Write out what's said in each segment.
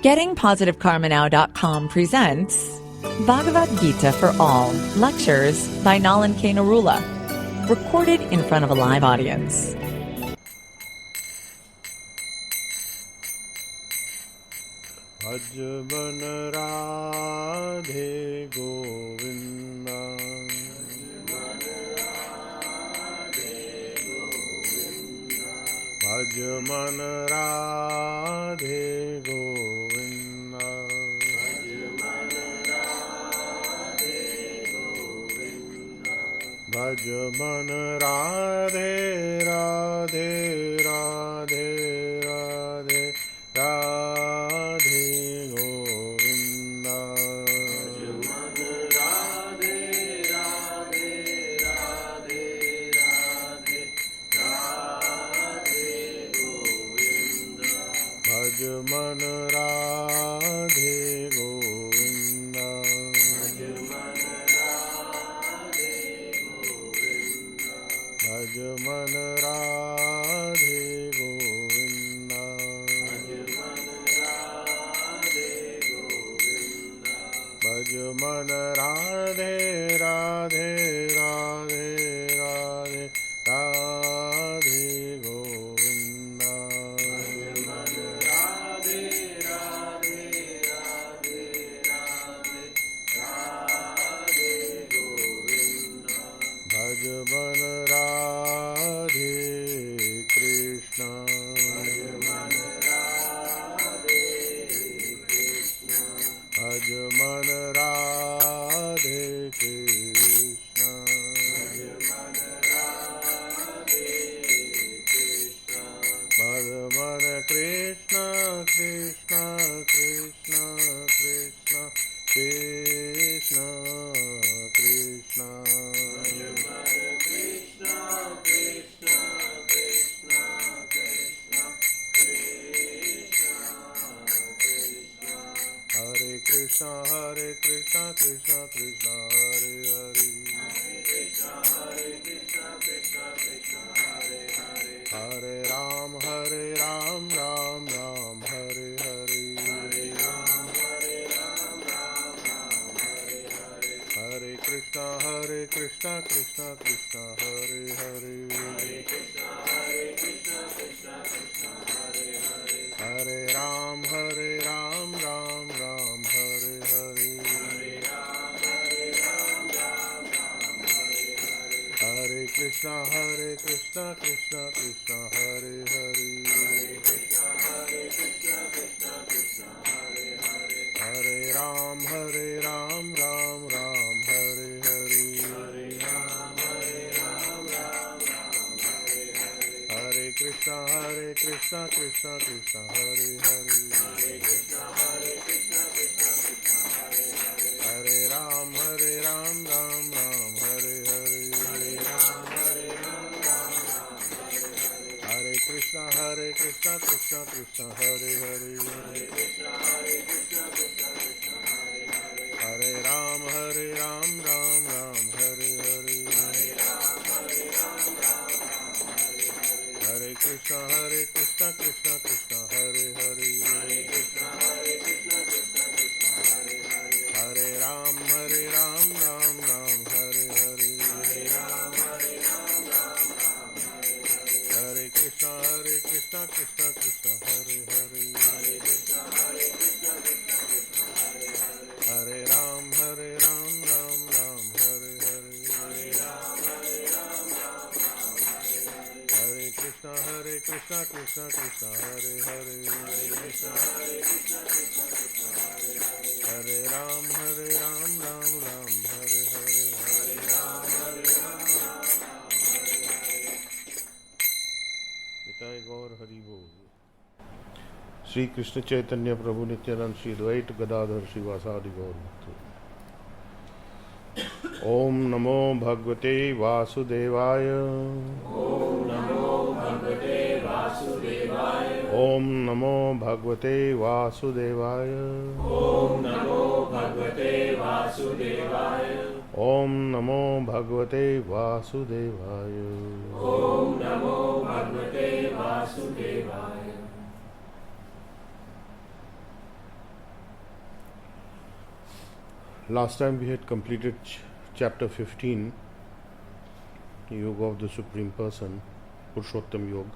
GettingPositiveKarmaNow.com presents Bhagavad Gita for All, lectures by Nalan K. Narula, recorded in front of a live audience. Bhajavan Radhe Govinda, Bhajavan Radhe Govinda, Bhajavan Radhe Radhe Radhe Radhe Radhe Govinda, Bhajavan Radhe Govinda, Bhajavan Radhe Govinda, Bhajavan Radhe Radhe Radhe Radhe Radhe Govinda, Bhajavan Radhe Krishna, Bhajavan Radhe Krishna, Bhajavan Krishna Krishna Krishna Krishna Krishna Krishna, Hare Krishna Krishna Krishna Hare Hare, Hare Ram Ram Ram Hare Hare, Hare Krishna Krishna Krishna Hare Hare, Hare Ram Ram Hare Hare, Hare Krishna Krishna Krishna Hare Hare, Hare Ram Ram Hare Hare, Hare Krishna Krishna Krishna Hare Hare, Hare Ram Ram Hare Hare, Hare Krishna Krishna Krishna Hare Hare, Hare Ram Ram Hare Hare, Hare Krishna Krishna Hare Hare, Hare Ram Ram Hare Hare, Hare Krishna Krishna Hare Hare, Hare Ram Hare Krishna Hare Hare, Hare Ram Ram Hare Hare. Nitai गौर हरि बोल। श्री कृष्ण चैतन्य प्रभु नित्यानंद श्री द्वैत गदाधर श्रीवासादि गौर भक्तों। ओम नमो भगवते वासुदेवाय। ओम नमो भगवते वासुदेवाय। ओम नमो भगवते वासुदेवाय। ओम नमो भगवते वासुदेवाय। ओम नमो भगवते वासुदेवाय। ओम नमो भगवते वासुदेवाय। Last time we had completed chapter 15, Yoga of the Supreme Person, Purushottam Yoga,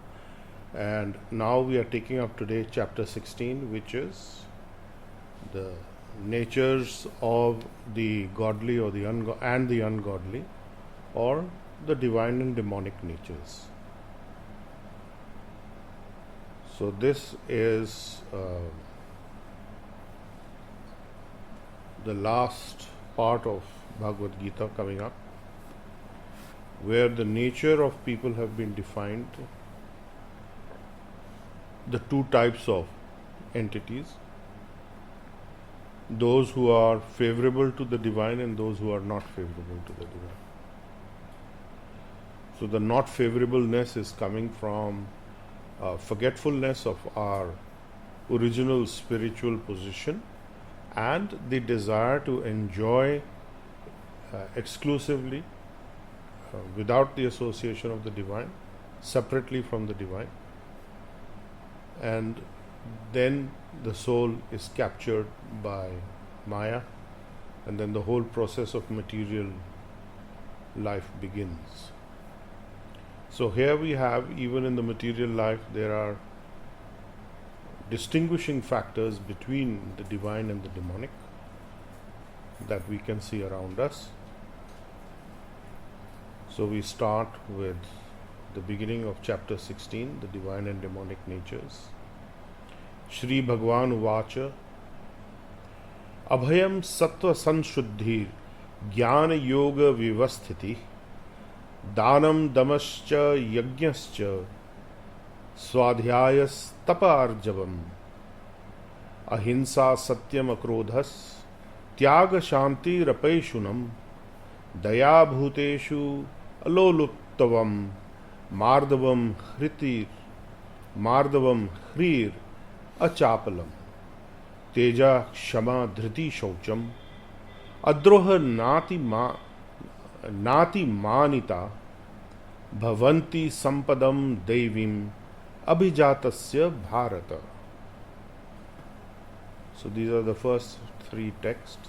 and now we are taking up today chapter 16, which is the natures of the godly or the ungodly, or the divine and demonic natures. So this is the last part of Bhagavad Gita coming up, where the nature of people have been defined, the two types of entities, those who are favorable to the divine and those who are not favorable to the divine. So the not favorableness is coming from forgetfulness of our original spiritual position and the desire to enjoy exclusively without the association of the divine, separately from the divine. And then the soul is captured by Maya, and then the whole process of material life begins. So here we have, even in the material life, there are distinguishing factors between the divine and the demonic that we can see around us. So we start with the beginning of chapter 16, the divine and demonic natures. Shri Bhagwan Uvacha Abhayam Sattva Sanshuddhir Jnana Yoga Vivasthiti Danam Damascha Yajnascha Swadhyayas Taparjavam Ahimsa Satyam Akrodhas Tyaga Shanti Rapaishunam Daya Bhuteshu Aloluptavam Mardavam Hrir Achapalam Teja Kshama Dhriti Shaucham Adroha Nati Manita Bhavanti Sampadam Devim Abhijatasya Bharata. So these are the first three texts.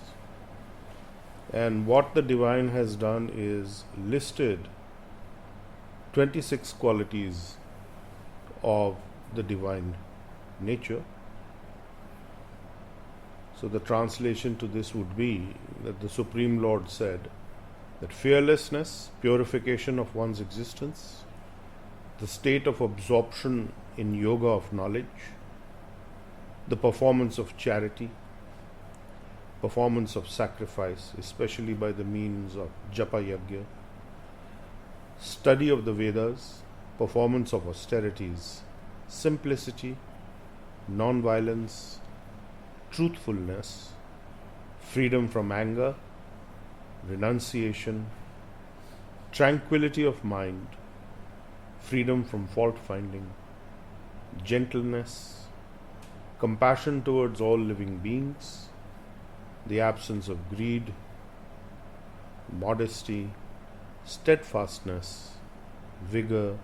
And what the divine has done is listed 26 qualities of the divine nature. So the translation to this would be that the Supreme Lord said that fearlessness, purification of one's existence, the state of absorption in yoga of knowledge, the performance of charity, performance of sacrifice, especially by the means of japa yagya, study of the Vedas, performance of austerities, simplicity, non-violence, truthfulness, freedom from anger, renunciation, tranquility of mind, freedom from fault finding, gentleness, compassion towards all living beings, the absence of greed, modesty, steadfastness, vigor,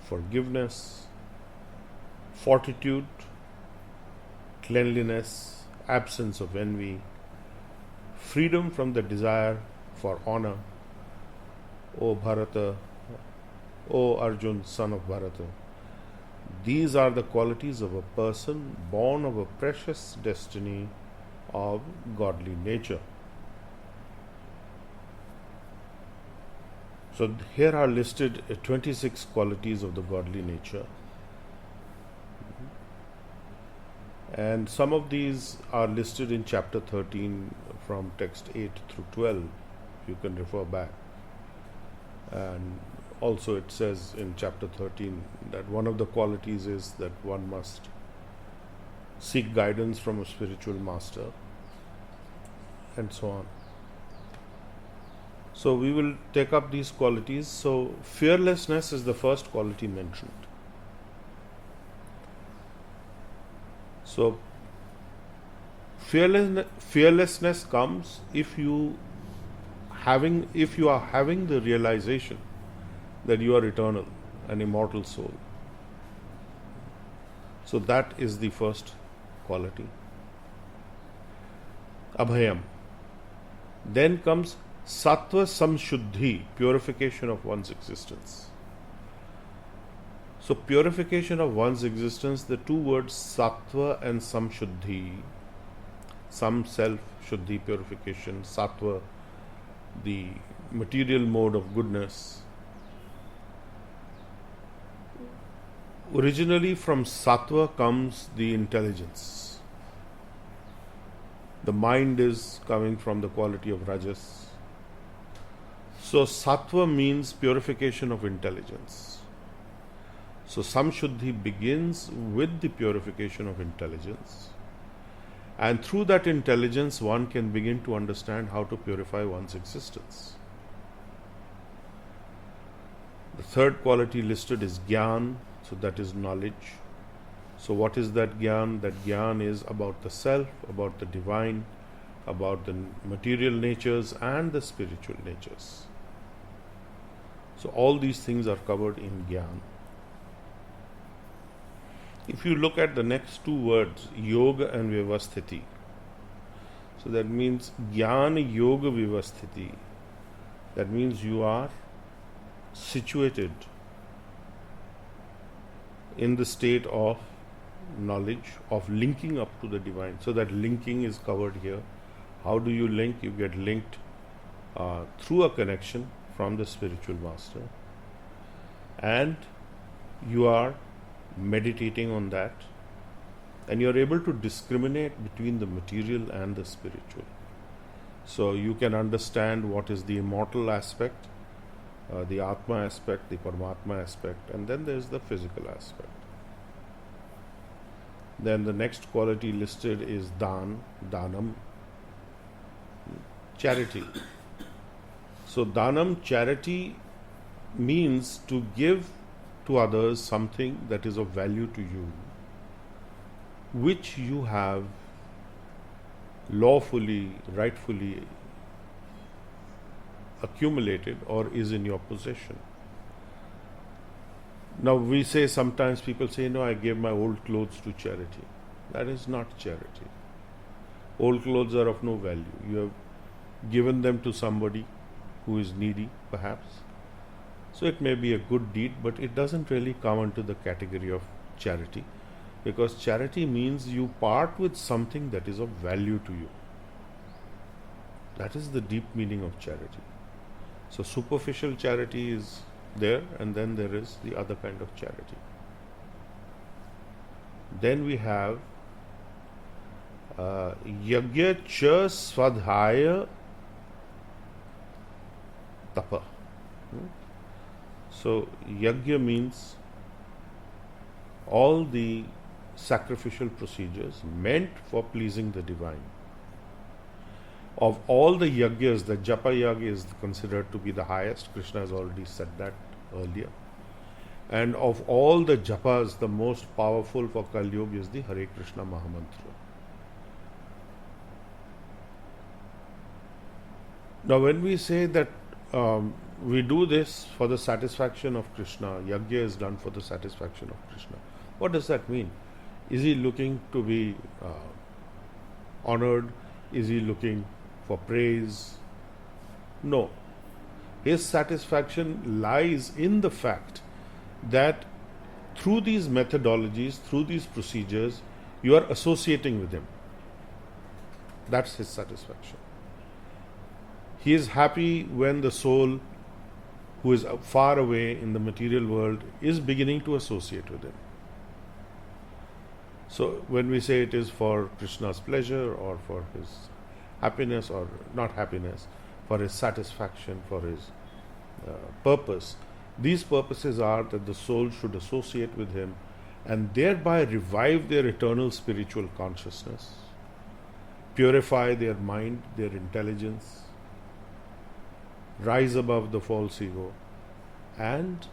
forgiveness, fortitude, cleanliness, absence of envy, freedom from the desire for honor. O Bharata, O Arjun, son of Bharata, these are the qualities of a person born of a precious destiny of godly nature. So here are listed 26 qualities of the godly nature. And some of these are listed in chapter 13 from text 8 through 12. You can refer back. And also it says in chapter 13 that one of the qualities is that one must seek guidance from a spiritual master, and so on. So we will take up these qualities. So fearlessness is the first quality mentioned. So fearlessness comes if you are having the realization that you are eternal, an immortal soul. So that is the first quality. Abhayam. Then comes Sattva Samshuddhi, purification of one's existence. So purification of one's existence, the two words Sattva and Samshuddhi, Sam self, Shuddhi purification, Sattva the material mode of goodness. Originally from Sattva comes the intelligence. The mind is coming from the quality of Rajas. So Sattva means purification of intelligence. So Samshuddhi begins with the purification of intelligence. And through that intelligence, one can begin to understand how to purify one's existence. The third quality listed is Gyan, so that is knowledge. So what is that Gyan? That Gyan is about the self, about the divine, about the material natures and the spiritual natures. So all these things are covered in Gyan. If you look at the next two words, Yoga and Vivasthiti, so that means Jnana Yoga Vivasthiti, that means you are situated in the state of knowledge, of linking up to the divine. So that linking is covered here. How do you link? You get linked through a connection from the spiritual master, and you are meditating on that, and you are able to discriminate between the material and the spiritual. So you can understand what is the immortal aspect, the Atma aspect, the Paramatma aspect, and then there is the physical aspect. Then the next quality listed is Danam, charity. So Danam, charity, means to give to others something that is of value to you, which you have lawfully, rightfully accumulated or is in your possession. Now we say, sometimes people say, no, I gave my old clothes to charity. That is not charity. Old clothes are of no value. You have given them to somebody who is needy, perhaps. So it may be a good deed, but it doesn't really come into the category of charity, because charity means you part with something that is of value to you. That is the deep meaning of charity. So superficial charity is there, and then there is the other kind of charity. Then we have Yagya cha Swadhaya Tapa. So Yagya means all the sacrificial procedures meant for pleasing the divine. Of all the yagyas, the Japa Yagya is considered to be the highest. Krishna has already said that earlier. And of all the japas, the most powerful for Kali Yuga is the Hare Krishna Mahamantra. Now when we say that we do this for the satisfaction of Krishna, Yagya is done for the satisfaction of Krishna, what does that mean? Is he looking to be honored? Is he looking for praise? No. His satisfaction lies in the fact that through these methodologies, through these procedures, you are associating with him. That's his satisfaction. He is happy when the soul who is far away in the material world is beginning to associate with him. So when we say it is for Krishna's pleasure or for his happiness, or not happiness, for his satisfaction, for his purpose, these purposes are that the soul should associate with him and thereby revive their eternal spiritual consciousness, purify their mind, their intelligence, rise above the false ego, and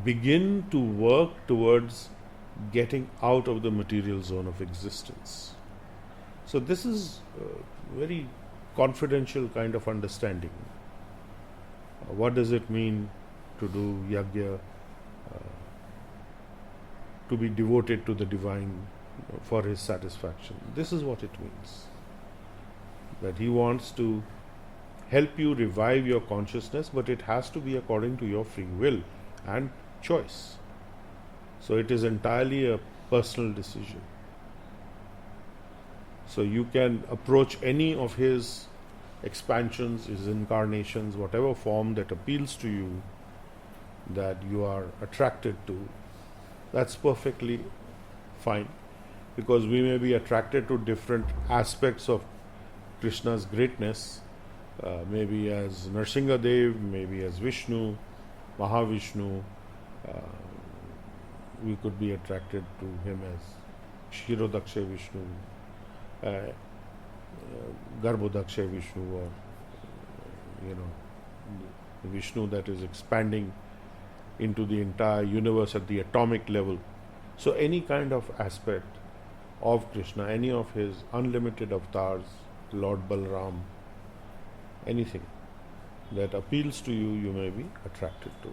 begin to work towards getting out of the material zone of existence. So this is a very confidential kind of understanding. What does it mean to do yagya, to be devoted to the divine for his satisfaction? This is what it means. That he wants to help you revive your consciousness, but it has to be according to your free will and choice. So it is entirely a personal decision. So you can approach any of his expansions, his incarnations, whatever form that appeals to you, that you are attracted to. That's perfectly fine, because we may be attracted to different aspects of Krishna's greatness, maybe as Nrsingadev, maybe as Vishnu, Mahavishnu. We could be attracted to him as Kshirodaksha Vishnu, Garbhodaksha Vishnu, or the Vishnu that is expanding into the entire universe at the atomic level. So any kind of aspect of Krishna, any of his unlimited avatars, Lord Balram, anything that appeals to you, you may be attracted to.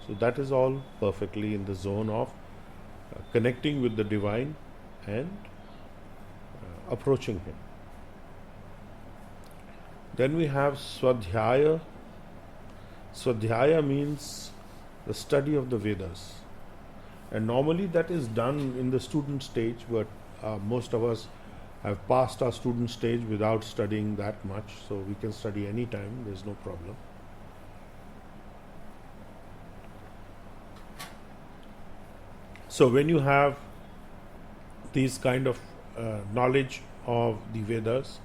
So that is all perfectly in the zone of connecting with the divine and approaching him. Then we have Swadhyaya. Swadhyaya means the study of the Vedas. And normally that is done in the student stage, but most of us have passed our student stage without studying that much, so we can study anytime, there's no problem. So when you have these kind of knowledge of the Vedas,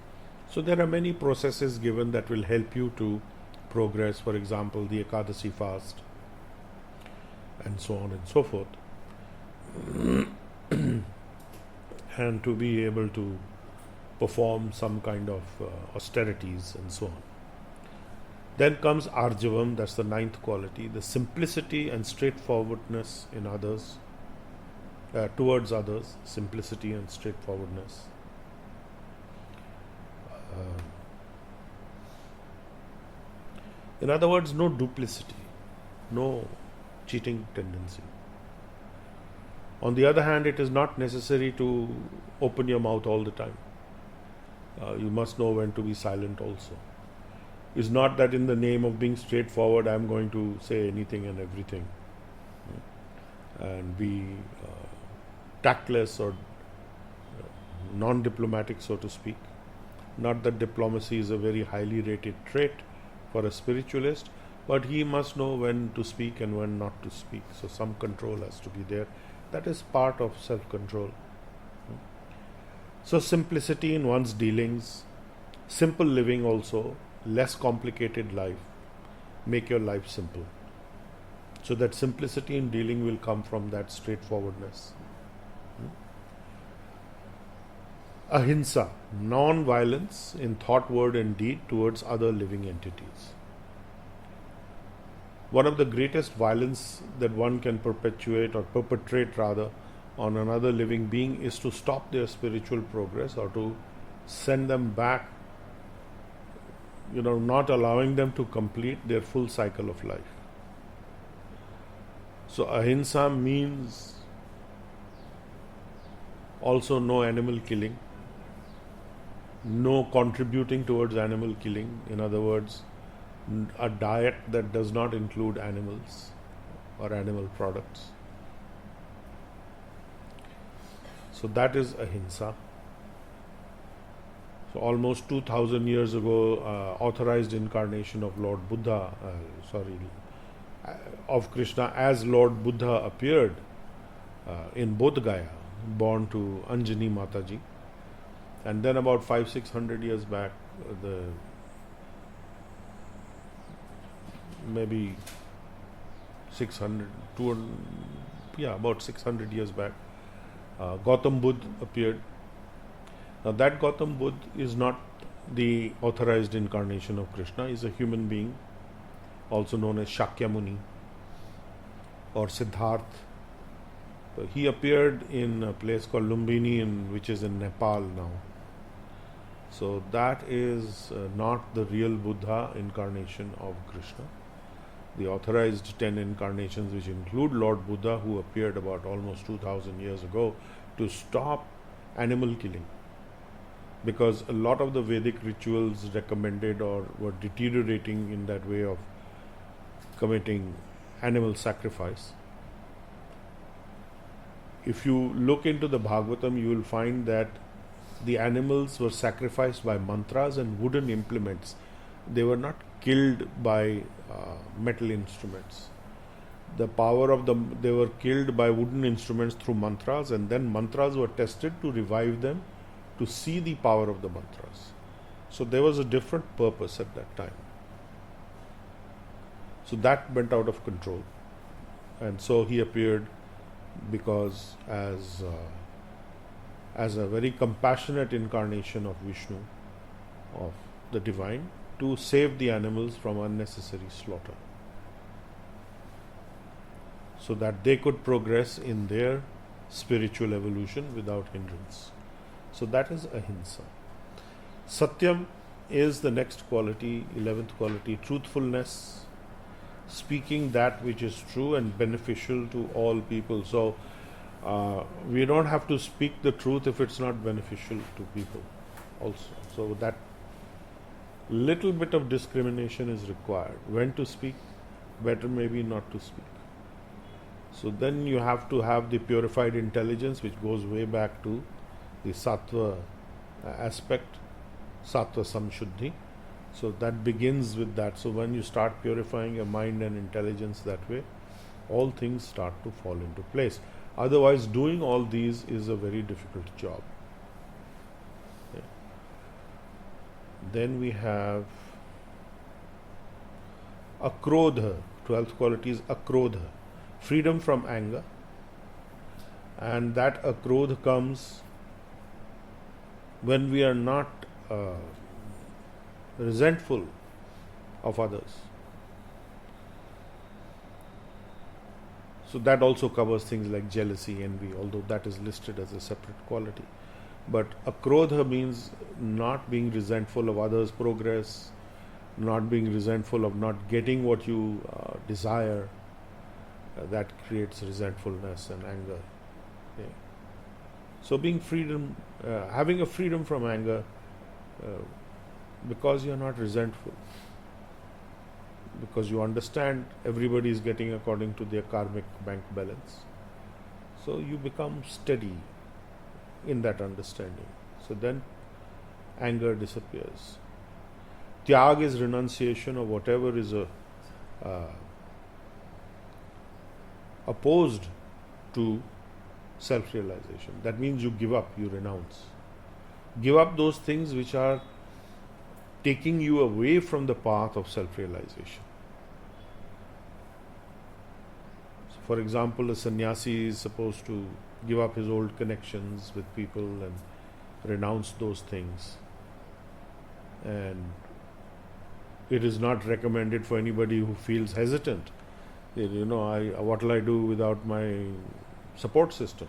so there are many processes given that will help you to progress. For example, the Ekadasi fast, and so on and so forth, and to be able to perform some kind of austerities and so on. Then comes Arjavam, that's the ninth quality, the simplicity and straightforwardness in others, towards others, simplicity and straightforwardness. In other words, no duplicity, no cheating tendency. On the other hand, it is not necessary to open your mouth all the time. You must know when to be silent also. It's not that in the name of being straightforward, I am going to say anything and everything and be tactless or non-diplomatic, so to speak. Not that diplomacy is a very highly rated trait for a spiritualist, but he must know when to speak and when not to speak. So some control has to be there. That is part of self-control. So simplicity in one's dealings, simple living also, less complicated life. Make your life simple. So that simplicity in dealing will come from that straightforwardness. Ahimsa, non-violence in thought, word and deed towards other living entities. One of the greatest violence that one can perpetrate on another living being is to stop their spiritual progress or to send them back, not allowing them to complete their full cycle of life. So ahimsa means also no animal killing, no contributing towards animal killing. In other words, a diet that does not include animals or animal products. So that is ahimsa. So almost 2000 years ago, authorized incarnation of Lord Buddha, of Krishna as Lord Buddha appeared in Bodh Gaya, born to Anjani Mataji. And then about 500-600 years back, maybe 600, about 600 years back, Gautam Buddha appeared. Now that Gautam Buddha is not the authorized incarnation of Krishna. He is a human being, also known as Shakyamuni or Siddharth. So he appeared in a place called Lumbini, which is in Nepal now. So that is not the real Buddha incarnation of Krishna. The authorized 10 incarnations, which include Lord Buddha, who appeared about almost 2000 years ago to stop animal killing. because a lot of the Vedic rituals recommended or were deteriorating in that way of committing animal sacrifice. If you look into the Bhagavatam, you will find that the animals were sacrificed by mantras and wooden implements. They were not killed by metal instruments. The power of they were killed by wooden instruments through mantras, and then mantras were tested to revive them, to see the power of the mantras. So there was a different purpose at that time. So that went out of control, and so he appeared because as a very compassionate incarnation of Vishnu, of the divine, to save the animals from unnecessary slaughter, so that they could progress in their spiritual evolution without hindrance. So that is ahimsa. Satyam is the next quality, 11th quality, truthfulness, speaking that which is true and beneficial to all people. So we don't have to speak the truth if it's not beneficial to people also. So that little bit of discrimination is required. When to speak, better maybe not to speak. So then you have to have the purified intelligence, which goes way back to the sattva aspect, sattva samshuddhi. So that begins with that. So when you start purifying your mind and intelligence that way, all things start to fall into place. Otherwise, doing all these is a very difficult job. Yeah. Then we have akrodha. 12th quality is akrodha, freedom from anger. And that akrodha comes when we are not resentful of others. So that also covers things like jealousy, envy, although that is listed as a separate quality. But akrodha means not being resentful of others' progress, not being resentful of not getting what you desire. That creates resentfulness and anger. Okay. So having a freedom from anger, because you are not resentful, because you understand everybody is getting according to their karmic bank balance. So you become steady in that understanding. So then anger disappears. Tyag is renunciation of whatever is opposed to self-realization. That means you give up, you renounce. Give up those things which are taking you away from the path of self-realization. So for example, a sannyasi is supposed to give up his old connections with people and renounce those things. And it is not recommended for anybody who feels hesitant. What will I do without my support system?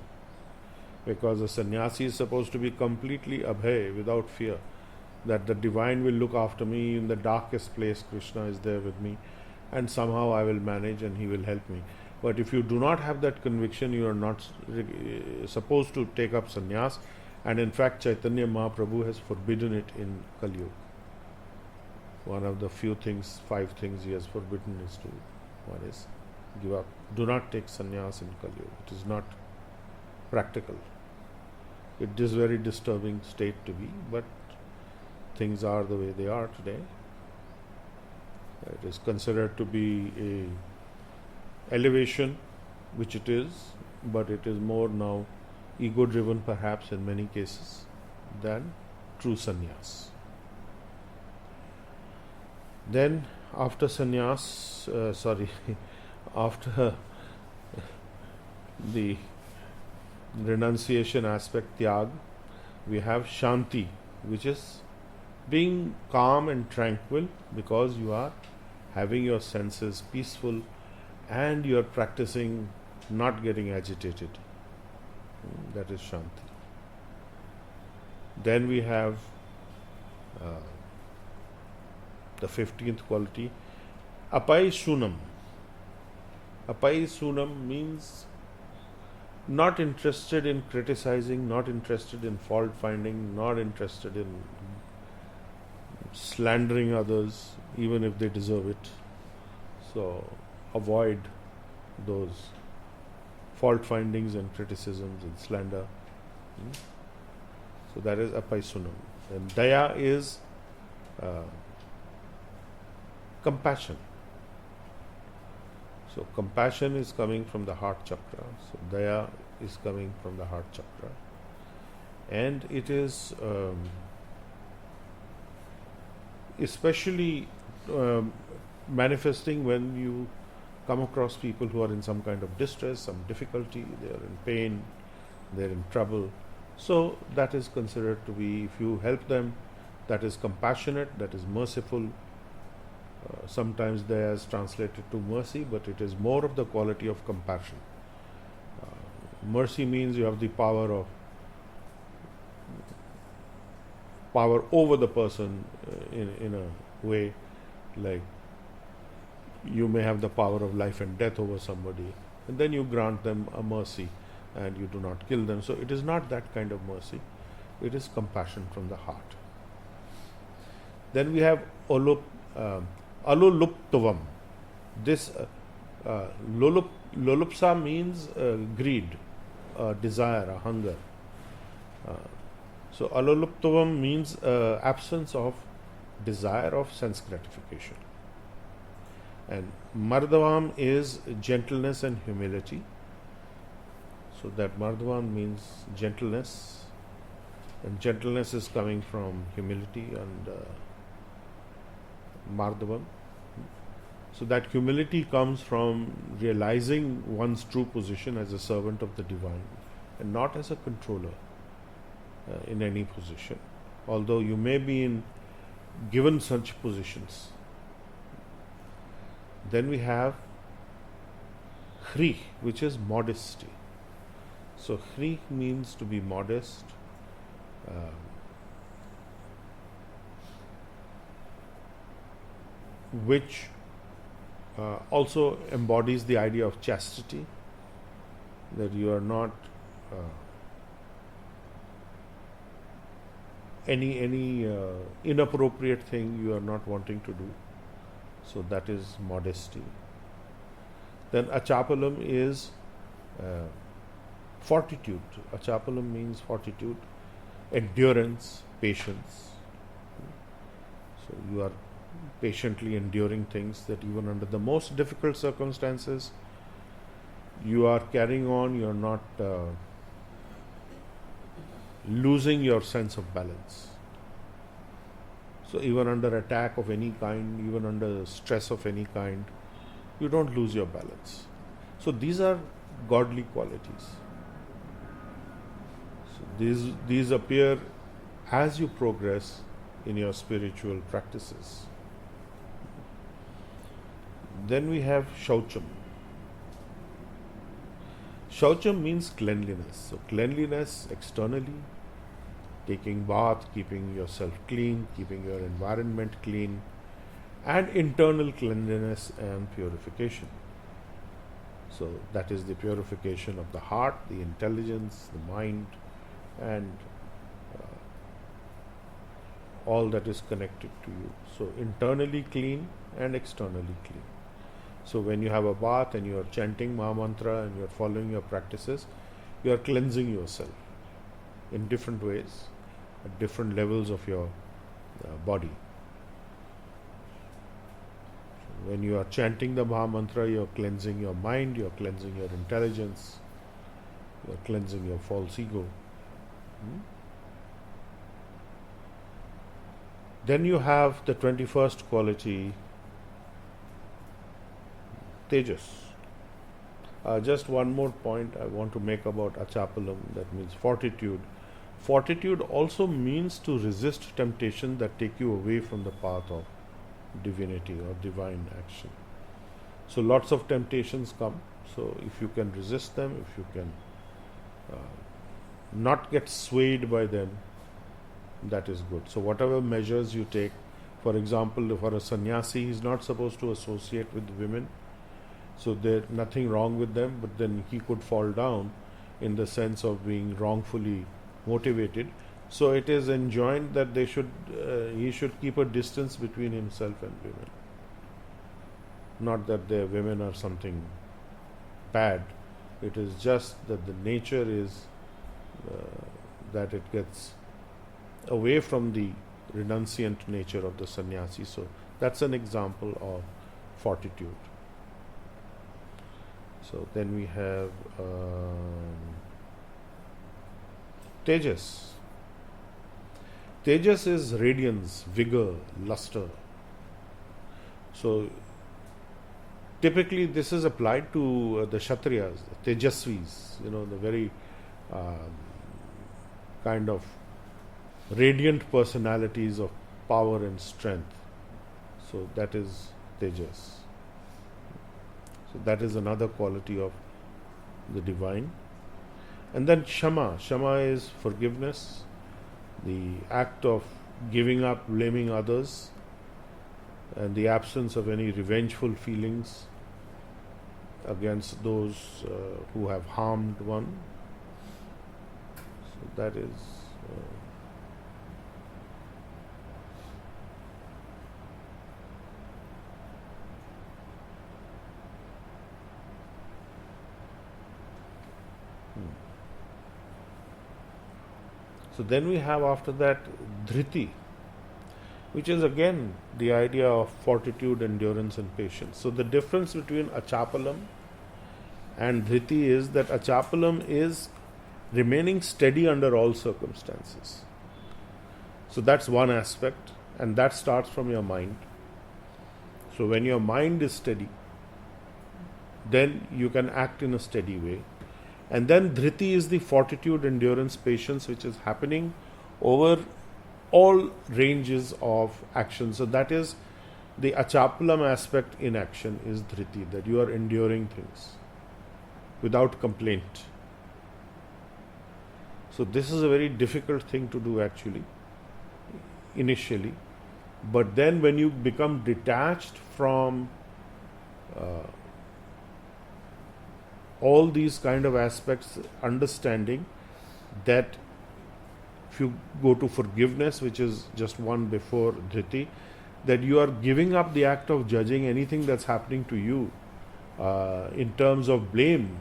Because a sannyasi is supposed to be completely abhay, without fear, that the divine will look after me in the darkest place. Krishna is there with me, and somehow I will manage and he will help me. But if you do not have that conviction, you are not supposed to take up sannyas. And in fact, Chaitanya Mahaprabhu has forbidden it in Kali Yuga. One of the 5 things he has forbidden is one is give up. Do not take sannyas in Kali Yuga. It is not practical. It is very disturbing state to be, but things are the way they are today. It is considered to be a elevation, which it is, but it is more now ego-driven perhaps in many cases than true sannyas. Then after sannyas, after the renunciation aspect, tyag, we have shanti, which is being calm and tranquil because you are having your senses peaceful and you are practicing not getting agitated. That is shanti. Then we have the 15th quality, apai sunam. Apai sunam means not interested in criticizing, not interested in fault finding, not interested in slandering others, even if they deserve it. So avoid those fault findings and criticisms and slander. So that is apaisunam. And daya is compassion. So compassion is coming from the heart chakra. So daya is coming from the heart chakra. And it is especially manifesting when you come across people who are in some kind of distress, some difficulty, they are in pain, they are in trouble. So that is considered to be, if you help them, that is compassionate, that is merciful. Sometimes daya is translated to mercy, but it is more of the quality of compassion. Mercy means you have the power over the person in a way, like you may have the power of life and death over somebody, and then you grant them a mercy and you do not kill them. So it is not that kind of mercy, it is compassion from the heart. Then we have aluluptavam. This lulupsa means greed, desire, a hunger. So aluluptavam means absence of desire of sense gratification. And mardavam is gentleness and humility. So that mardavam means gentleness, and gentleness is coming from humility and mardavam. So that humility comes from realizing one's true position as a servant of the divine and not as a controller in any position, although you may be given such positions. Then we have Hri, which is modesty. So Hri means to be modest, which also embodies the idea of chastity, that you are not any inappropriate thing you are not wanting to do. So that is modesty. Then achapalam is fortitude. Achapalam means fortitude, endurance, patience. So you are patiently enduring things, that even under the most difficult circumstances you are carrying on, you are not losing your sense of balance. So even under attack of any kind, even under stress of any kind, you don't lose your balance. So these are godly qualities. So these appear as you progress in your spiritual practices. Then we have Shaucham. Shaucham means cleanliness. So cleanliness externally, taking bath, keeping yourself clean, keeping your environment clean, and internal cleanliness and purification. So that is the purification of the heart, the intelligence, the mind, and all that is connected to you. So internally clean and externally clean. So when you have a bath and you are chanting Mahamantra and you are following your practices, you are cleansing yourself in different ways, at different levels of your body. So when you are chanting the Mahamantra, you are cleansing your mind, you are cleansing your intelligence, you are cleansing your false ego. Then you have the 21st quality, Tejas. Just one more point I want to make about Achapalam, that means fortitude. Fortitude also means to resist temptation that take you away from the path of divinity or divine action. So lots of temptations come. So if you can resist them, if you can not get swayed by them, that is good. So whatever measures you take, for example, for a sannyasi, he is not supposed to associate with women. So there's nothing wrong with them, but then he could fall down in the sense of being wrongfully motivated. So it is enjoined that he should keep a distance between himself and women. Not that the women are something bad. It is just that the nature is that it gets away from the renunciant nature of the sannyasi. So that's an example of fortitude. So then we have Tejas. Tejas is radiance, vigor, luster. So typically this is applied to the Kshatriyas, the Tejasvis, the very kind of radiant personalities of power and strength. So that is Tejas. So that is another quality of the divine. And then Shama. Shama is forgiveness, the act of giving up, blaming others, and the absence of any revengeful feelings against those who have harmed one. So that is So then we have after that Dhriti, which is again the idea of fortitude, endurance and patience. So the difference between Achapalam and Dhriti is that Achapalam is remaining steady under all circumstances. So that's one aspect, and that starts from your mind. So when your mind is steady, then you can act in a steady way. And then Dhriti is the fortitude, endurance, patience, which is happening over all ranges of action. So that is the Achapalam aspect in action is Dhriti, that you are enduring things without complaint. So this is a very difficult thing to do actually, initially. But then when you become detached from all these kind of aspects, understanding that if you go to forgiveness, which is just one before Dhriti, that you are giving up the act of judging anything that's happening to you in terms of blame,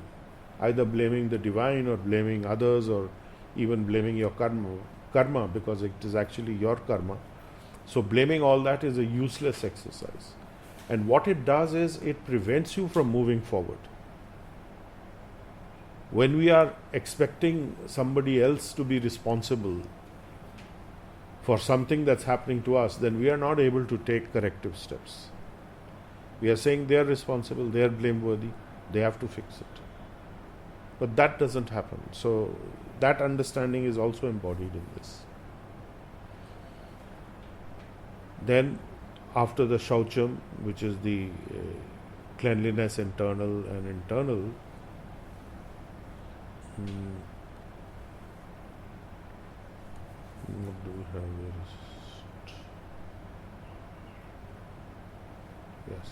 either blaming the divine or blaming others or even blaming your karma, because it is actually your karma. So blaming all that is a useless exercise. And what it does is it prevents you from moving forward. When we are expecting somebody else to be responsible for something that's happening to us, then we are not able to take corrective steps. We are saying they are responsible, they are blameworthy, they have to fix it. But that doesn't happen. So that understanding is also embodied in this. Then after the Shaucham, which is the cleanliness internal and internal, what do we have here? Yes.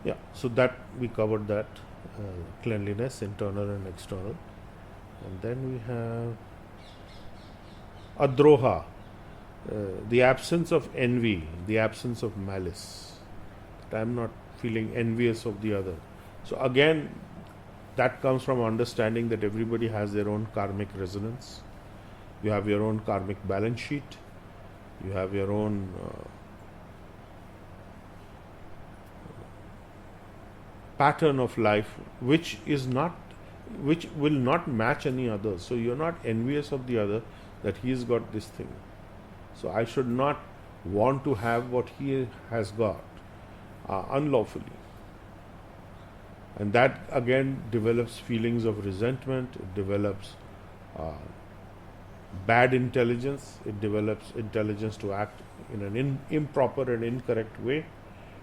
Yeah, so that we covered that cleanliness, internal and external. And then we have Adroha, the absence of envy, the absence of malice. That I am not feeling envious of the other. So again, that comes from understanding that everybody has their own karmic resonance. You have your own karmic balance sheet. You have your own pattern of life, which will not match any other. So you're not envious of the other that he's got this thing. So I should not want to have what he has got unlawfully. And that again develops feelings of resentment, it develops bad intelligence, it develops intelligence to act in an improper and incorrect way,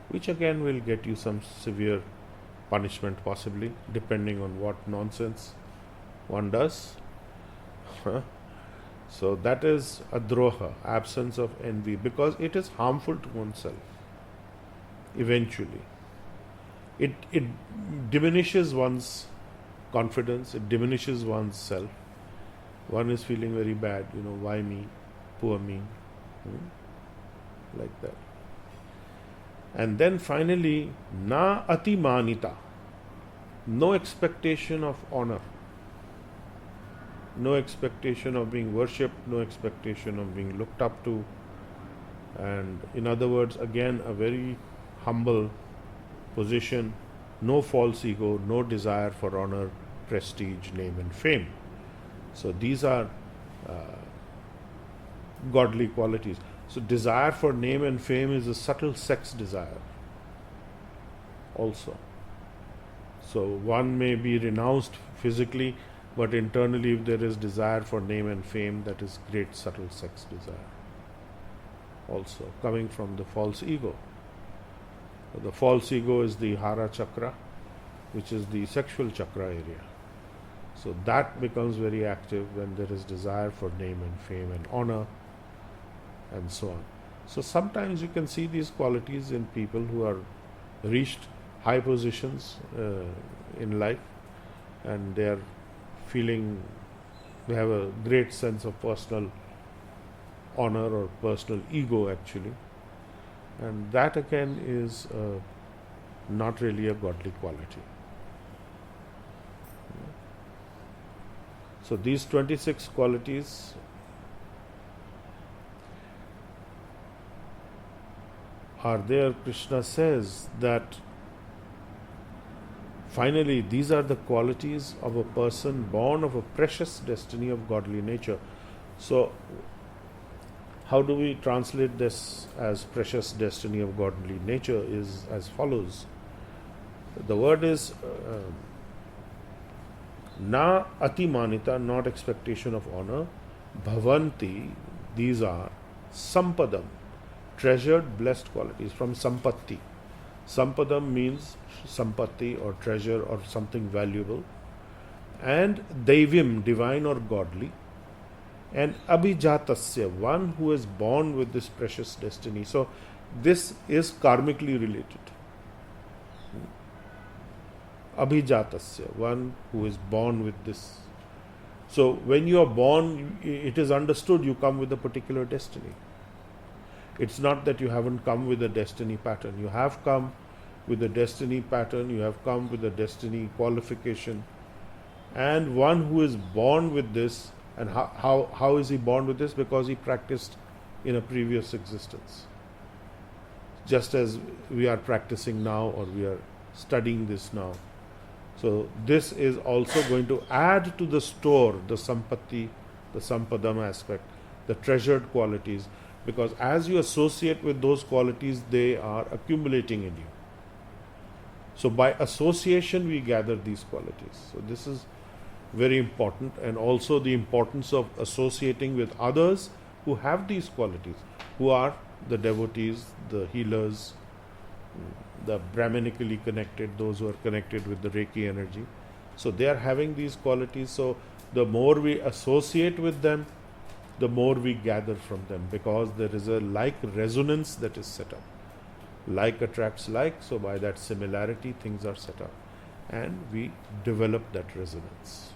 which again will get you some severe punishment possibly, depending on what nonsense one does. So that is adroha, absence of envy, because it is harmful to oneself eventually. It diminishes one's confidence, it diminishes one's self. One is feeling very bad, why me, poor me, like that. And then finally, na ati manita, no expectation of honor, no expectation of being worshipped, no expectation of being looked up to. And in other words, again, a very humble position, no false ego, no desire for honor, prestige, name and fame. So these are godly qualities. So desire for name and fame is a subtle sex desire also. So one may be renounced physically, but internally if there is desire for name and fame, that is great subtle sex desire also, coming from the false ego. The false ego is the hara chakra, which is the sexual chakra area. So that becomes very active when there is desire for name and fame and honor and so on. So sometimes you can see these qualities in people who are reached high positions in life, and they are feeling they have a great sense of personal honor or personal ego actually, and that again is not really a godly quality. So these 26 qualities are there. Krishna says that finally these are the qualities of a person born of a precious destiny of godly nature. So how do we translate this as precious destiny of godly nature is as follows. The word is na ati manita, not expectation of honor. Bhavanti, these are sampadam, treasured, blessed qualities from sampatti. Sampadam means sampatti or treasure or something valuable. And daivim, divine or godly. And abhijatasya, one who is born with this precious destiny. So this is karmically related. Abhijatasya, one who is born with this. So when you are born, it is understood you come with a particular destiny. It's not that you haven't come with a destiny pattern. You have come with a destiny pattern, you have come with a destiny qualification. And one who is born with this, and how is he born with this? Because he practiced in a previous existence. Just as we are practicing now, or we are studying this now. So this is also going to add to the store, the sampatti, the sampadam aspect, the treasured qualities, because as you associate with those qualities, they are accumulating in you. So by association we gather these qualities. So this is very important, and also the importance of associating with others who have these qualities, who are the devotees, the healers, the Brahmanically connected, those who are connected with the Reiki energy. So they are having these qualities. So the more we associate with them, the more we gather from them, because there is a like resonance that is set up. Like attracts like, so by that similarity things are set up and we develop that resonance.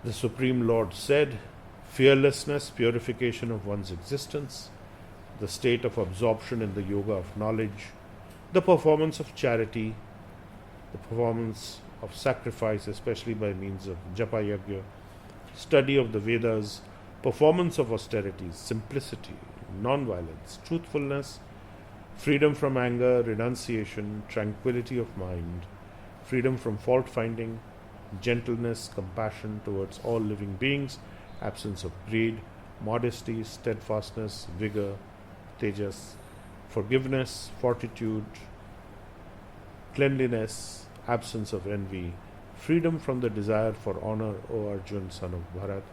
The Supreme Lord said, fearlessness, purification of one's existence, the state of absorption in the yoga of knowledge, the performance of charity, the performance of sacrifice, especially by means of japa yagya, study of the Vedas, performance of austerities, simplicity, non-violence, truthfulness, freedom from anger, renunciation, tranquility of mind, freedom from fault-finding, gentleness, compassion towards all living beings, absence of greed, modesty, steadfastness, vigor, tejas, forgiveness, fortitude, cleanliness, absence of envy, freedom from the desire for honor, O Arjun, son of Bharat.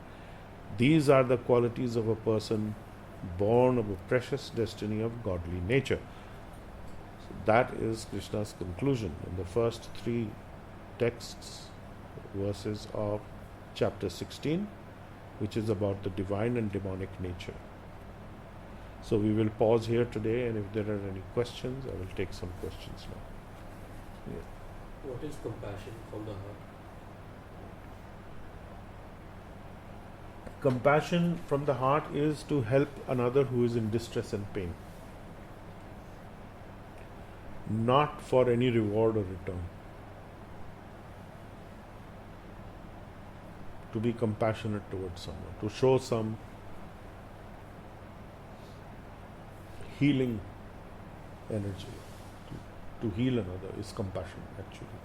These are the qualities of a person born of a precious destiny of godly nature. So that is Krishna's conclusion in the first 3 texts, verses of chapter 16, which is about the divine and demonic nature. So we will pause here today, and if there are any questions, I will take some questions now. Yeah. What is compassion from the heart? Compassion from the heart is to help another who is in distress and pain, not for any reward or return. To be compassionate towards someone, to show some healing energy, to heal another is compassion actually.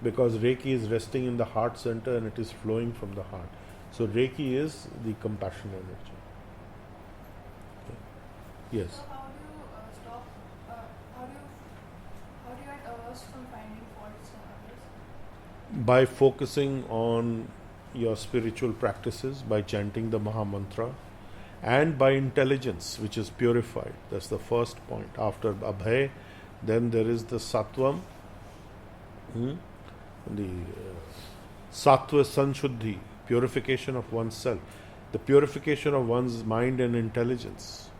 Because Reiki is resting in the heart center and it is flowing from the heart. So Reiki is the compassion energy. Okay. Yes. So how do you stop? How do you get averse from finding faults in others? By focusing on your spiritual practices, by chanting the Maha Mantra, and by intelligence, which is purified. That's the first point. After Abhay, then there is the Sattvam, the Sattva Sanshuddhi, purification of oneself, the purification of one's mind and intelligence.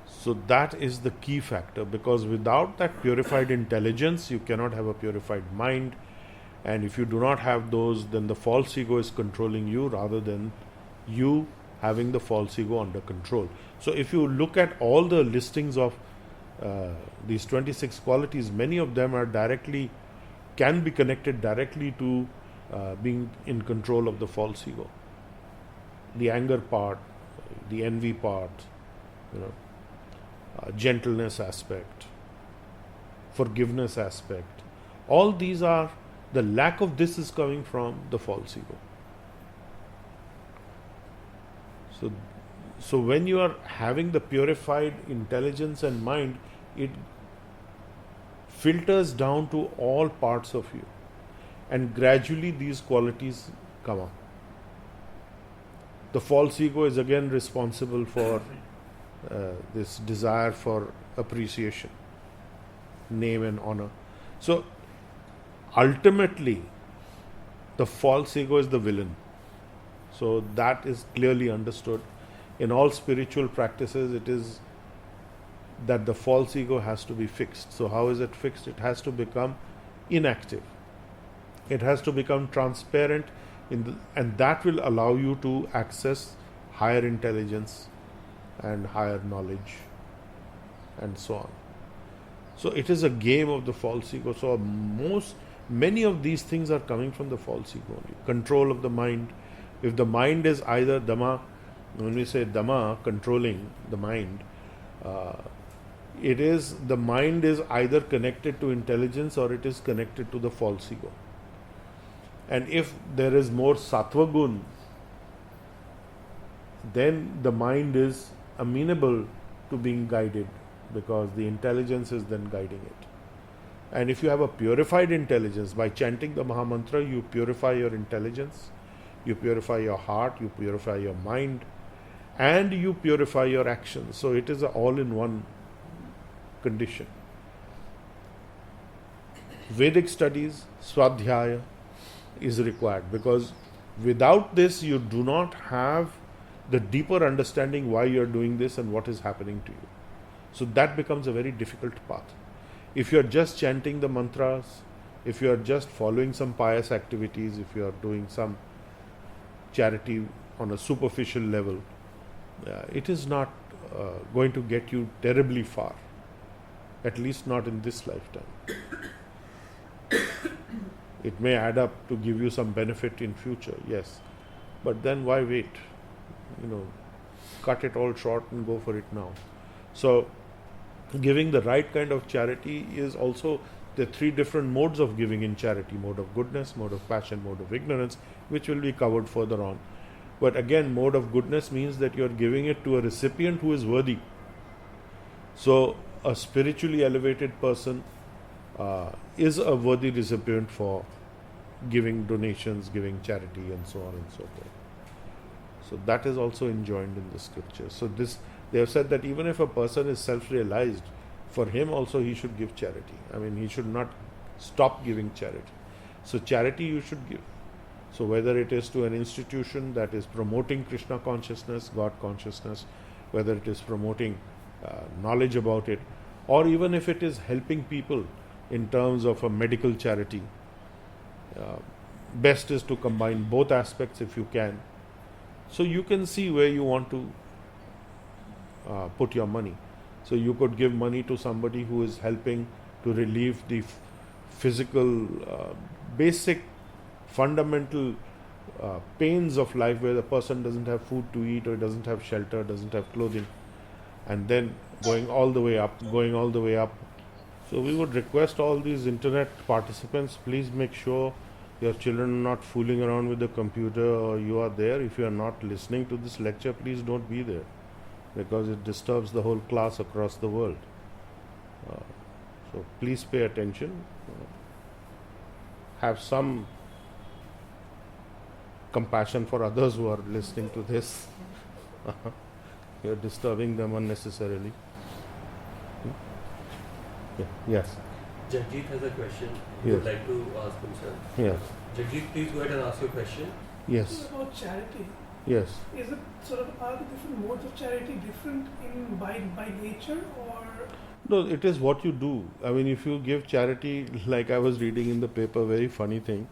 So that is the key factor, because without that purified intelligence, you cannot have a purified mind. And if you do not have those, then the false ego is controlling you rather than you having the false ego under control. So if you look at all the listings of these 26 qualities, many of them are can be connected directly to being in control of the false ego. The anger part, the envy part, gentleness aspect, forgiveness aspect. All these are, the lack of this is coming from the false ego. So when you are having the purified intelligence and mind, it filters down to all parts of you. And gradually these qualities come up. The false ego is again responsible for this desire for appreciation, name and honor. So ultimately, the false ego is the villain. So that is clearly understood. In all spiritual practices, it is that the false ego has to be fixed. So how is it fixed? It has to become inactive. It has to become transparent, and that will allow you to access higher intelligence and higher knowledge and so on. So it is a game of the false ego. So many of these things are coming from the false ego only. Control of the mind. If the mind is either Dhamma, when we say Dhamma, controlling the mind, the mind is either connected to intelligence or it is connected to the false ego. And if there is more Sattva gun, then the mind is amenable to being guided, because the intelligence is then guiding it. And if you have a purified intelligence, by chanting the Maha Mantra, you purify your intelligence, you purify your heart, you purify your mind, and you purify your actions. So it is an all-in-one condition. Vedic studies, Swadhyaya, is required, because without this you do not have the deeper understanding why you are doing this and what is happening to you. So that becomes a very difficult path. If you are just chanting the mantras, if you are just following some pious activities, if you are doing some charity on a superficial level, it is not going to get you terribly far, at least not in this lifetime. It may add up to give you some benefit in future, yes, but then why wait? Cut it all short and go for it now. So giving the right kind of charity is also the three different modes of giving in charity: mode of goodness, mode of passion, mode of ignorance, which will be covered further on. But again, mode of goodness means that you are giving it to a recipient who is worthy. So a spiritually elevated person is a worthy recipient for giving donations, giving charity, and so on and so forth. So that is also enjoined in the scripture. So they have said that even if a person is self-realized, for him also he should give charity. I mean, he should not stop giving charity. So charity you should give. So whether it is to an institution that is promoting Krishna consciousness, God consciousness, whether it is promoting knowledge about it, or even if it is helping people in terms of a medical charity. Best is to combine both aspects if you can. So you can see where you want to put your money. So you could give money to somebody who is helping to relieve the physical, basic, fundamental pains of life, where the person doesn't have food to eat, or doesn't have shelter, doesn't have clothing, and then going all the way up. So we would request all these internet participants, please make sure your children are not fooling around with the computer, or you are there. If you are not listening to this lecture, please don't be there, because it disturbs the whole class across the world. So please pay attention. Have some compassion for others who are listening to this. You're disturbing them unnecessarily. Yeah. Yes. Jagjit has a question. Yes. Would like to ask himself. Yes. Jagjit, please go ahead and ask your question. Yes. About charity, Yes. is it sort of, are the different modes of charity different in by nature, or No, it is what you do. I mean, if you give charity, like I was reading in the paper, very funny thing,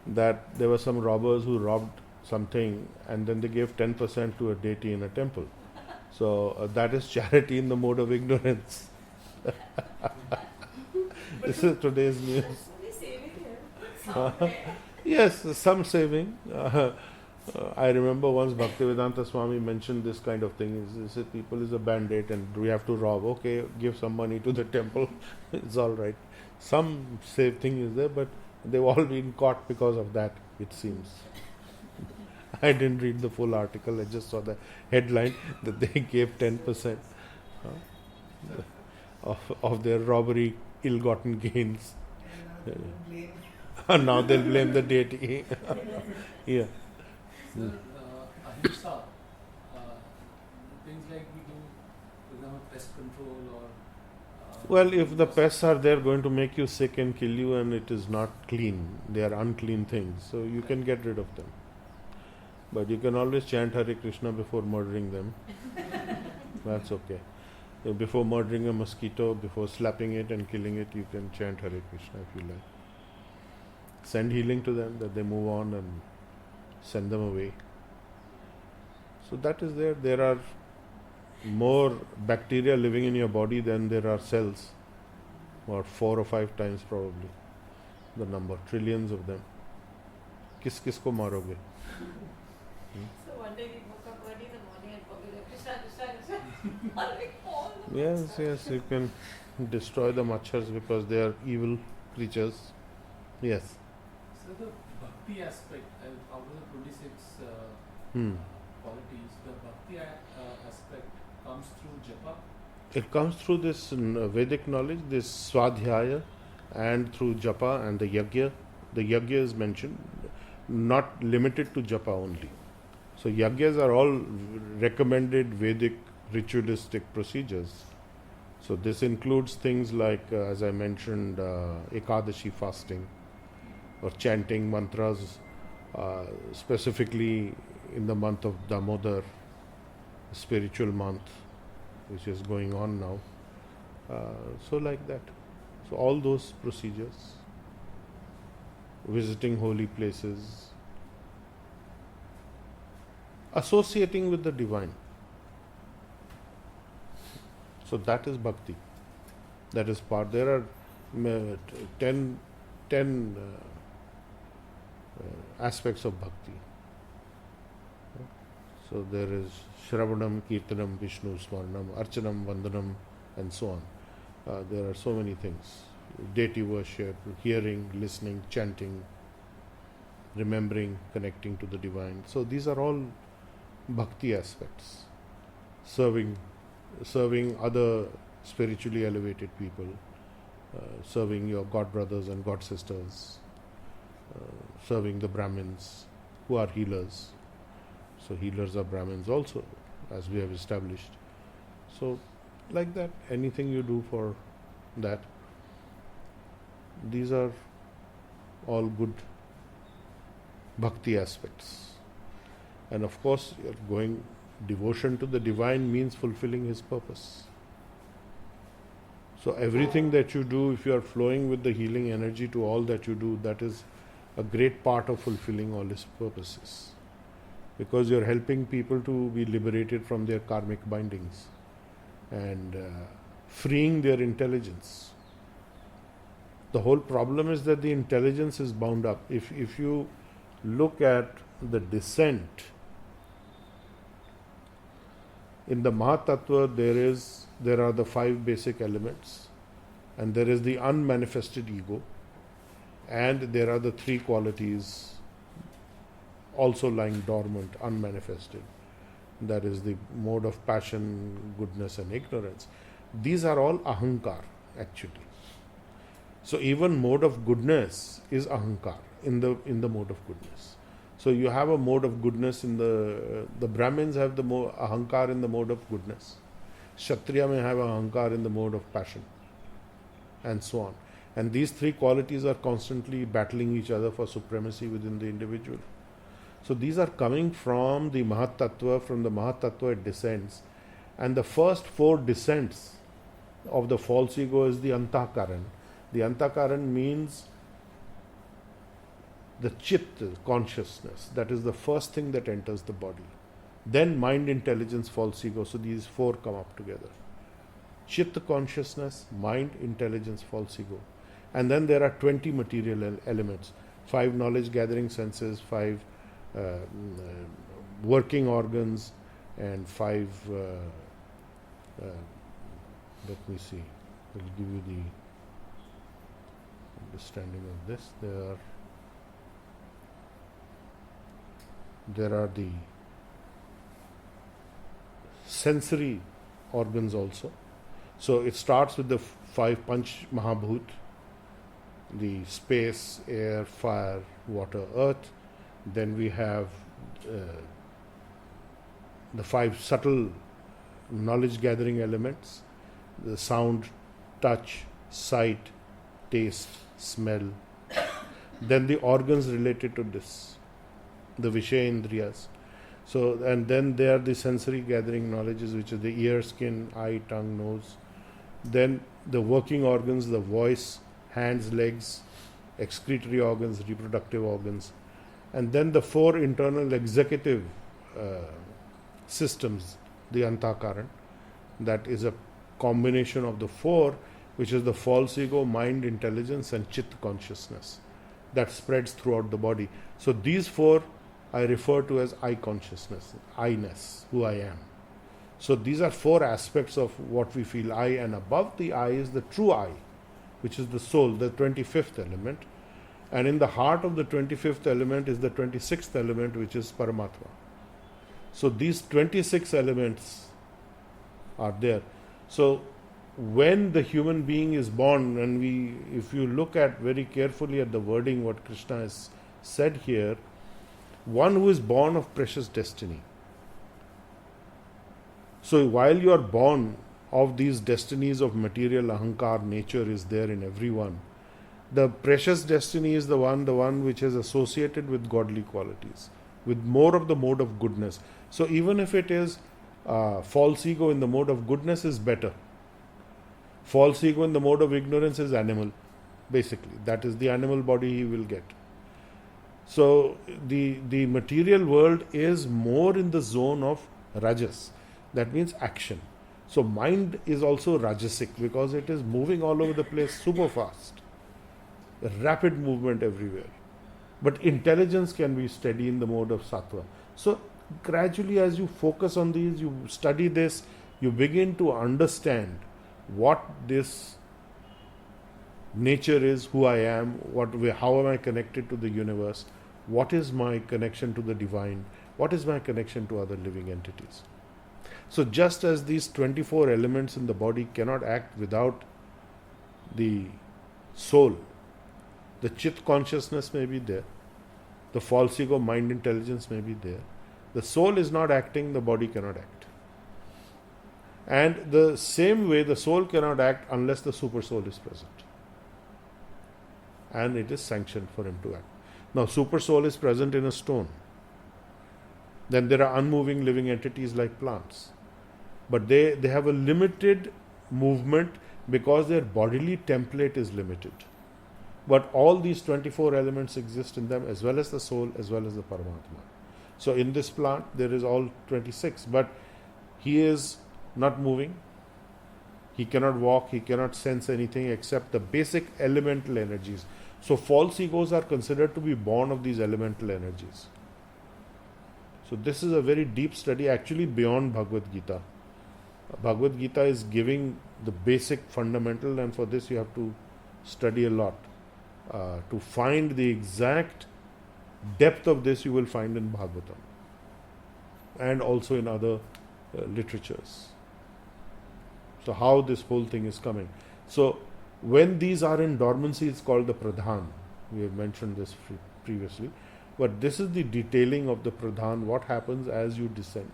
that there were some robbers who robbed something, and then they gave 10% to a deity in a temple. So that is charity in the mode of ignorance. This is today's news. Yes, some saving. I remember once Bhaktivedanta Swami mentioned this kind of thing. He said, people is a band-aid and we have to rob. Okay, give some money to the temple. It's all right. Some safe thing is there, but they've all been caught because of that, it seems. I didn't read the full article. I just saw the headline that they gave 10% of their robbery, ill-gotten gains. And now they'll blame the deity. Yeah. Sir, ahimsa, things like we do, for example, pest control or... Well, if the pests are there going to make you sick and kill you, and it is not clean, they are unclean things, so you can get rid of them. But you can always chant Hare Krishna before murdering them. That's okay. So before murdering a mosquito, before slapping it and killing it, you can chant Hare Krishna if you like. Send healing to them, that they move on, and send them away. So that is there. There are more bacteria living in your body than there are cells, or 4 or 5 times probably the number, trillions of them. Kis ko maroge? So one day we woke up early in the morning and probably like, Krishna, Krishna, Krishna. I'm like, oh, no. Yes, you can destroy the machars because they are evil creatures. Yes. So the bhakti aspect, out of the 26 qualities, the bhakti aspect comes through japa? It comes through this Vedic knowledge, this Swadhyaya, and through japa and the yajna. The yajna is mentioned, not limited to japa only. So yajnas are all recommended Vedic ritualistic procedures. So this includes things like, as I mentioned, Ekadashi fasting, or chanting mantras, specifically in the month of Damodar, spiritual month, which is going on now. So like that. So all those procedures, visiting holy places, associating with the divine. So that is bhakti. That is part. There are 10 aspects of bhakti. So there is Shravanam, Kirtanam, Vishnu, Smaranam, Archanam, Vandanam, and so on. There are so many things. Deity worship, hearing, listening, chanting, remembering, connecting to the divine. So these are all bhakti aspects. Serving other spiritually elevated people, serving your god brothers and god sisters, serving the Brahmins who are healers. So healers are Brahmins also, as we have established. So like that, anything you do for that, these are all good bhakti aspects. And of course, devotion to the divine means fulfilling his purpose. So everything that you do, if you are flowing with the healing energy to all that you do, that is a great part of fulfilling all his purposes. Because you're helping people to be liberated from their karmic bindings and freeing their intelligence. The whole problem is that the intelligence is bound up. If you look at the descent, in the Mahatattva there are the 5 basic elements, and there is the unmanifested ego, and there are the 3 qualities also lying dormant, unmanifested. That is the mode of passion, goodness and ignorance. These are all ahankar actually. So even mode of goodness is ahankar in the mode of goodness. So you have a mode of goodness in the Brahmins have the ahankar in the mode of goodness. Kshatriya may have ahankar in the mode of passion, and so on. And these 3 qualities are constantly battling each other for supremacy within the individual. So these are coming from the Mahatattva. From the Mahatattva it descends. And the first 4 descents of the false ego is the Antakaran. The Antakaran means the Chit consciousness. That is the first thing that enters the body. Then mind, intelligence, false ego. So these 4 come up together. Chit consciousness, mind, intelligence, false ego. And then there are 20 material elements. 5 knowledge gathering senses, 5 working organs, and 5 let me see, I'll give you the understanding of this. There are the sensory organs also. So it starts with the 5 Panch Mahabhut, the space, air, fire, water, earth. Then we have the 5 subtle knowledge gathering elements, the sound, touch, sight, taste, smell. Then the organs related to this, the Vishayendriyas. So, and then there are the sensory gathering knowledges, which is the ear, skin, eye, tongue, nose. Then the working organs, the voice, hands, legs, excretory organs, reproductive organs. And then the 4 internal executive systems, the Antakaran. That is a combination of the 4, which is the false ego, mind, intelligence and Chit consciousness that spreads throughout the body. So these 4 I refer to as I consciousness, I-ness, who I am. So these are 4 aspects of what we feel I, and above the I is the true I, which is the soul, the 25th element. And in the heart of the 25th element is the 26th element, which is Paramatma. So these 26 elements are there. So when the human being is born, and if you look at very carefully at the wording, what Krishna has said here, one who is born of precious destiny. So while you are born of these destinies of material ahankar, nature is there in everyone. The precious destiny is the one which is associated with godly qualities, with more of the mode of goodness. So even if it is false ego in the mode of goodness is better. False ego in the mode of ignorance is animal, basically. That is the animal body he will get. So the material world is more in the zone of rajas. That means action. So mind is also rajasic because it is moving all over the place super fast. Rapid movement everywhere. But intelligence can be steady in the mode of sattva. So gradually as you focus on these, you study this, you begin to understand what this nature is, who I am, how am I connected to the universe, what is my connection to the divine, what is my connection to other living entities. So just as these 24 elements in the body cannot act without the soul, the Chit consciousness may be there, the false ego, mind, intelligence may be there. The soul is not acting, the body cannot act. And the same way, the soul cannot act unless the super soul is present. And it is sanctioned for him to act. Now, super soul is present in a stone. Then there are unmoving living entities like plants. But they have a limited movement because their bodily template is limited. But all these 24 elements exist in them, as well as the soul, as well as the Paramatma. So in this plant, there is all 26, but he is not moving. He cannot walk, he cannot sense anything except the basic elemental energies. So false egos are considered to be born of these elemental energies. So this is a very deep study, actually beyond Bhagavad Gita. Bhagavad Gita is giving the basic fundamental, and for this you have to study a lot. To find the exact depth of this, you will find in Bhagavatam and also in other literatures. So how this whole thing is coming. So when these are in dormancy, it's called the Pradhan. We have mentioned this previously. But this is the detailing of the Pradhan, what happens as you descend.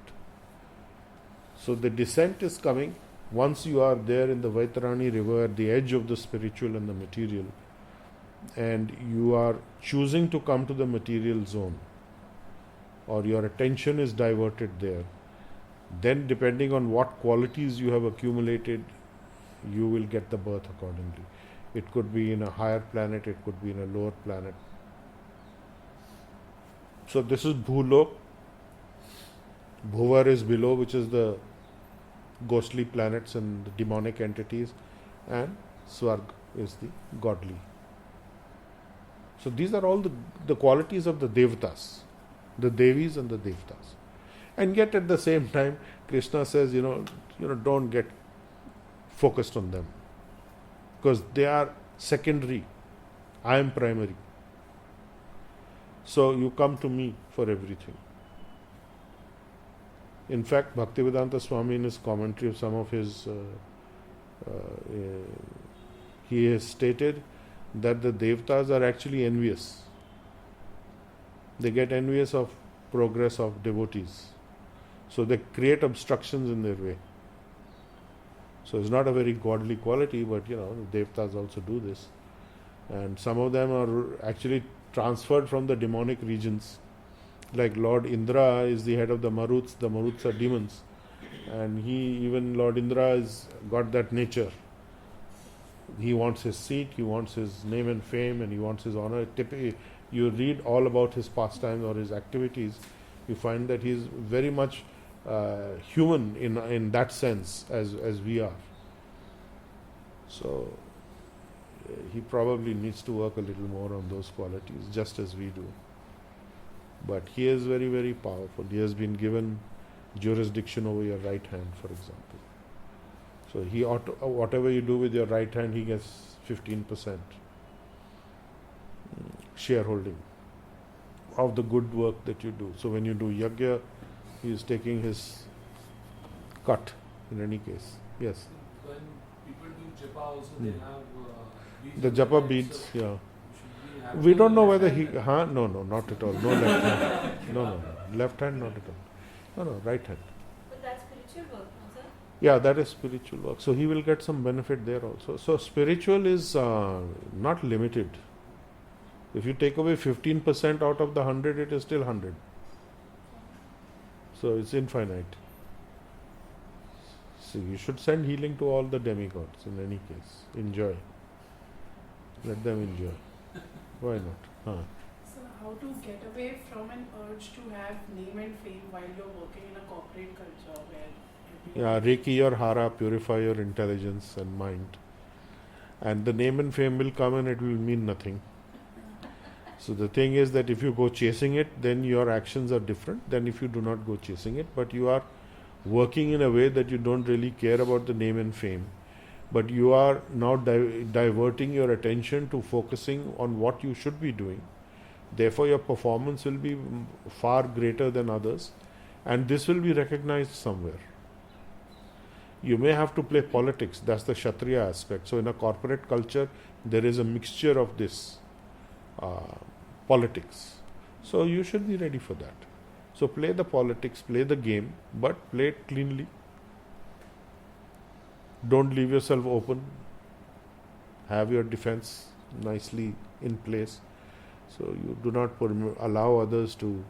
So the descent is coming once you are there in the Vaitarani river at the edge of the spiritual and the material, and you are choosing to come to the material zone, or your attention is diverted there, then depending on what qualities you have accumulated, you will get the birth accordingly. It could be in a higher planet, it could be in a lower planet. So this is Bhulok. Bhuvar is below, which is the ghostly planets and the demonic entities, and Swarg is the godly. So these are all the qualities of the Devatas, the Devis and the Devatas. And yet at the same time, Krishna says, don't get focused on them, because they are secondary. I am primary. So you come to me for everything. In fact, Bhaktivedanta Swami, in his commentary of some of his, he has stated that the Devatas are actually envious. They get envious of progress of devotees. So they create obstructions in their way. So it's not a very godly quality, but Devatas also do this. And some of them are actually transferred from the demonic regions. Like Lord Indra is the head of the Maruts are demons. And even Lord Indra has got that nature. He wants his seat, he wants his name and fame, and he wants his honor. Typically, you read all about his pastimes or his activities, you find that he is very much human in that sense as we are. So he probably needs to work a little more on those qualities, just as we do. But he is very, very powerful. He has been given jurisdiction over your right hand, for example. So whatever you do with your right hand, he gets 15% shareholding of the good work that you do. So when you do yajna, he is taking his cut in any case. Yes. When people do japa also, they have the japa beads, yeah. We don't know whether he... No, not at all. No left hand. No. Left hand, not at all. No, right hand. But that's spiritual work, no, sir? Yeah, that is spiritual work. So he will get some benefit there also. So spiritual is not limited. If you take away 15% out of the 100, it is still 100. So it's infinite. So you should send healing to all the demigods in any case. Enjoy. Let them enjoy. Why not? So how to get away from an urge to have name and fame while you're working in a corporate culture where Reiki or Hara purify your intelligence and mind. And the name and fame will come and it will mean nothing. So the thing is that if you go chasing it, then your actions are different than if you do not go chasing it. But you are working in a way that you don't really care about the name and fame. But you are now diverting your attention to focusing on what you should be doing. Therefore, your performance will be far greater than others. And this will be recognized somewhere. You may have to play politics. That's the Kshatriya aspect. So in a corporate culture, there is a mixture of this politics. So you should be ready for that. So play the politics, play the game, but play it cleanly. Don't leave yourself open. Have your defense nicely in place. So you do not allow others to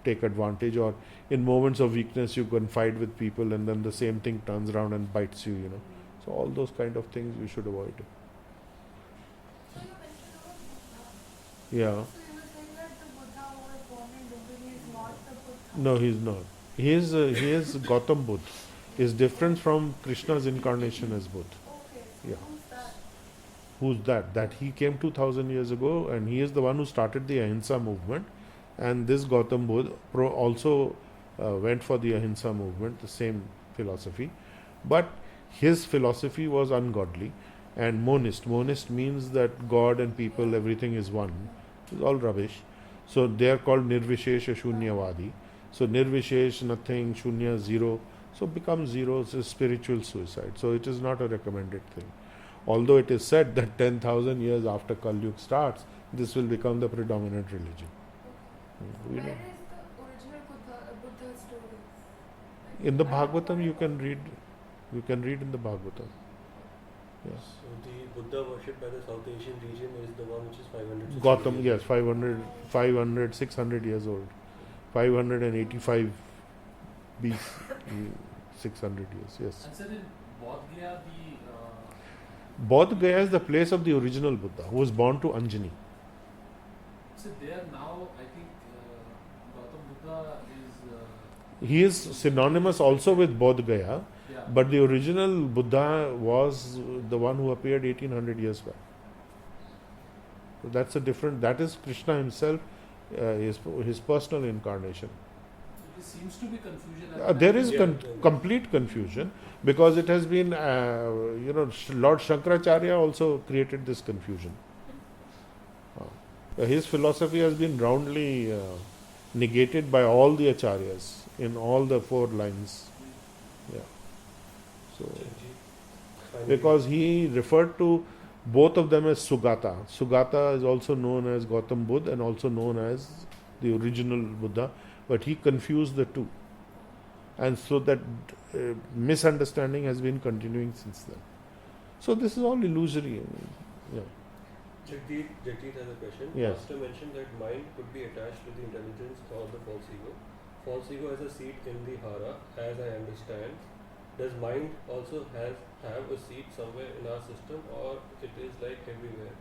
take advantage, or in moments of weakness you confide with people and then the same thing turns around and bites you, So all those kind of things we should avoid. So you mentioned about Buddha. Yeah. So you were saying that the Buddha who was born in Lumbini is not the Buddha. No, he is not. He is Gautam Buddha. Is different from Krishna's incarnation as Buddha. Okay, so Yeah. who's that? Who's that? That he came 2000 years ago, and he is the one who started the Ahimsa movement. And this Gautam Buddha also went for the Ahimsa movement, the same philosophy. But his philosophy was ungodly and monist. Monist means that God and people, everything is one. It's all rubbish. So they are called Nirvishesha Shunyavadi. So Nirvishesh, nothing, Shunya, zero. So becomes zero, it's a spiritual suicide. So it is not a recommended thing. Although it is said that 10,000 years after Kali Yuga starts, this will become the predominant religion. Okay. You Where know. is the original Buddha story? In the Bhagavatam you can read in the Bhagavatam. Yes. So the Buddha worshipped by the South Asian region is the one which is 500. Gautam, yes, 500, 600 years old. 585 BC, 600 years, yes. And sir, in Bodh Gaya, Bodh Gaya is the place of the original Buddha, who was born to Anjani. so there now, I think Gautam Buddha is. He is synonymous also with Bodh Gaya, Yeah. but the original Buddha was the one who appeared 1800 years back. So that's a different, that is Krishna himself, his personal incarnation. There seems to be confusion. There is Yeah. complete confusion because it has been, Lord Shankaracharya also created this confusion. His philosophy has been roundly negated by all the acharyas in all the 4 lines. Yeah. So, because he referred to both of them as Sugata. Sugata is also known as Gautam Buddha and also known as the original Buddha, but he confused the two. And so that misunderstanding has been continuing since then. So this is all illusory. Yeah. Jagdeep has a question. Yes. Master mentioned that mind could be attached to the intelligence or the false ego. False ego has a seat in the hara, as I understand. Does mind also have a seat somewhere in our system, or it is like everywhere?